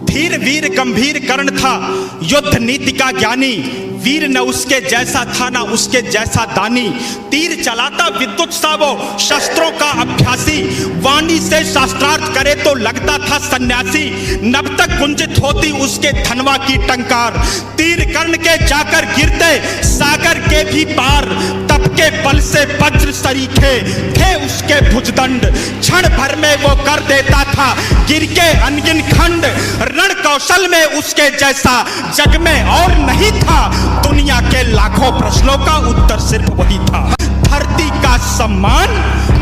धीर वीर गंभीर कर्ण था, युद्ध नीति का ज्ञानी। वीर न उसके जैसा था ना उसके जैसा दानी। तीर चलाता विद्युत सा वो, शस्त्रों का अभ्यासी। वाणी से शास्त्रार्थ करे तो लगता था सन्यासी। नब तक गुंजित होती उसके धनवा की टंकार। तीर कर्ण के जाकर गिरते सागर के भी पार। तप के बल से वज्र सरीखे थे उसके भुजदंड। क्षण भर में वो कर देता था गिर के अनगिन खंड। रण कौशल में उसके जैसा जग में और नहीं था। दुनिया के लाखों प्रश्नों का उत्तर सिर्फ वही था। धरती का सम्मान,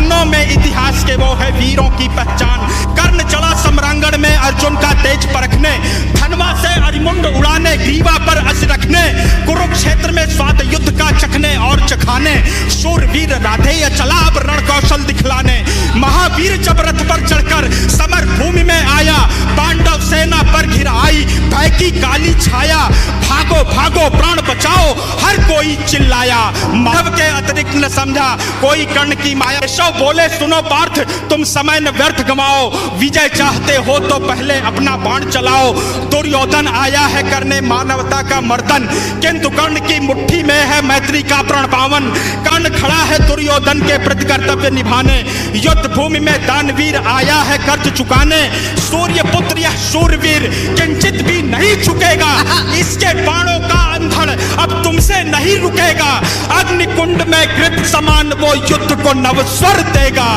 नौ में इतिहास के वो है वीरों की पहचान। कर्ण चला सम्रांगण में अर्जुन का तेज परखने। धनवा से अरिमुंड उड़ाने, ग्रीवा पर अस रखने। कुरुक्षेत्र में स्वाद युद्ध का चखने और चखाने। शूरवीर राधेय चला अब रण कौशल दिखलाने। महावीर जब रथ पर चढ़कर समर भूमि में आया। पांडव सेना पर घिर आई भय की काली छाया। भागो भागो प्राण बचाओ हर कोई चिल्लाया। माधव के अतिरिक्त न समझा कोई कर्ण की माया। केशव बोले सुनो पार्थ तुम समय न व्यर्थ गवाओ। विजय चाहते हो तो पहले अपना बाण चलाओ। दुर्योधन आया है करने मानवता का मर्दन, किंतु कर्ण की मुट्ठी में है मैत्री का प्रण पावन। कर्ण खड़ा है दुर्योधन के प्रति कर्तव्य निभाने। युद्ध भूमि में दानवीर आया है कर्ज चुकाने। सूर्य पुत्र यह शूरवीर किंचित भी नहीं झुकेगा। इसके बाणों का अंधड़ अब तुमसे नहीं रुकेगा। अग्निकुंड में कृत समान वो युद्ध को नवस्वर देगा।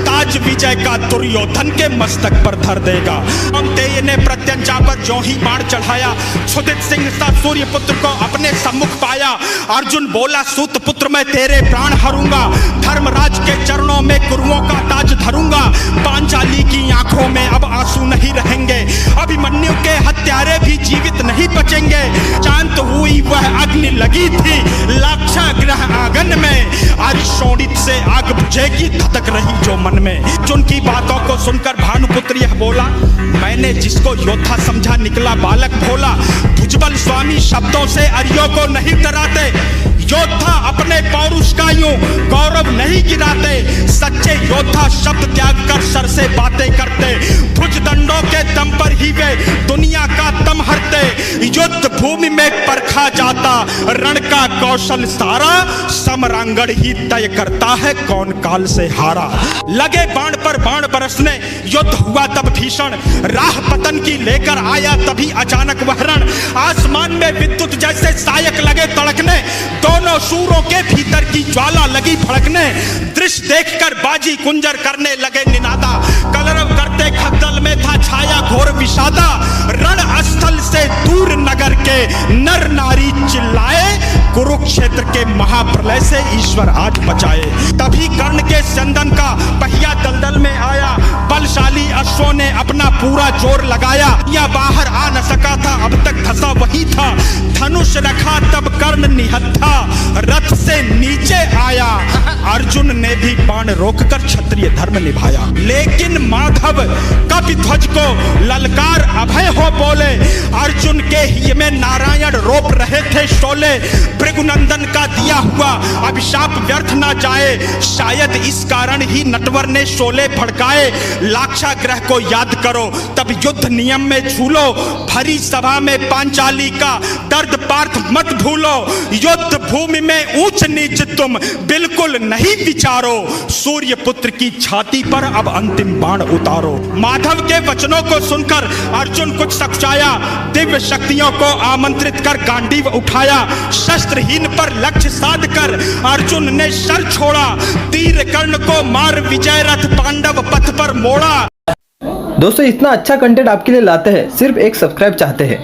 ताज विजय का दुर्योधन के मस्तक पर धर देगा। कौन्तेय ने प्रत्यंचा पर जो ही बाण चढ़ाया, क्षुधित सिंह सा सूर्य पुत्र को अपने सम्मुख पाया। अर्जुन बोला सूत पुत्र मैं तेरे प्राण हरूंगा। धर्मराज के चरणों में कुरुओं का ताज धरूंगा। पांचाली की आंखों में अब आंसू नहीं रहेंगे। अभिमन्यु के हत्यारे भी जीवित नहीं बचेंगे। शांत हुई वह अग्नि लगी थी लाक्षा ग्रह आंगन में। आज शोणित से आग बुझेगी धधक रही जो मन में। जिनकी बातों को सुनकर भानुपुत्र यह बोला, मैंने जिसको योद्धा समझा निकला बालक भोला। भुजबल स्वामी शब्दों से अरियों को नहीं डराते। योद्धा अपने पौरुष का यूं गौरव नहीं गिराते। सच्चे योद्धा शब्द त्याग कर सर से बातें करते। भुजदंडों के दम पर ही वे दुनिया का दम हरते। युद्ध भूमि में परखा जाता रण का कौशल सारा। समरांगण ही तय करता है कौन काल से हारा। लगे बाण पर बाण बरसने युद्ध हुआ तब भीषण। राह पतन की लेकर आया तभी अचानक वह रण। आसमान में विद्युत जैसे सायक लगे तड़कने। दोनों शूरों के भीतर की ज्वाला लगी भड़कने। दृश्य देखकर बाजी कुंजर करने लगे निनादा। कलरव करते खद्दल में था छाया घोर विषादा। रण स्थल से दूर नगर के नर नारी चिल्लाए। कुरुक्षेत्र के महाप्रलय से ईश्वर आज बचाए। तभी कर्ण के चंदन का पहिया दलदल में आया। बलशाली अश्वों ने अपना पूरा जोर लगाया। या बाहर आ न सका था अब तक धसा वही था। धनुष रखा तब कर्ण निहत्था रथ से नीचे आया। अर्जुन ने भी बाण रोककर क्षत्रिय धर्म निभाया। लेकिन माधव कपि ध्वज को ललकार अभय हो बोले। अर्जुन के ही में नारायण रोप रहे थे शोले। भृगुनंदन का दिया हुआ अभिशाप व्यर्थ ना जाए। शायद इस कारण ही नटवर ने शोले भड़काए। लाक्षागृह को याद करो तब युद्ध नियम में झूलो। भरी सभा में पांचाली का दर्द पार्थ मत भूलो। युद्ध भूमि में ऊंच नीच तुम बिल्कुल नहीं विचारो। सूर्य पुत्र की छाती पर अब अंतिम बाण उतारो। माधव के वचनों को सुनकर अर्जुन कुछ सकुचाया। दिव्य शक्तियों को आमंत्रित कर गांडीव उठाया। शस्त्रहीन पर लक्ष्य साध कर अर्जुन ने शर छोड़ा। तीर कर्ण को मार विजय रथ पांडव पथ पर मोड़ा। दोस्तों इतना अच्छा कंटेंट आपके लिए लाते हैं, सिर्फ एक सब्सक्राइब चाहते हैं।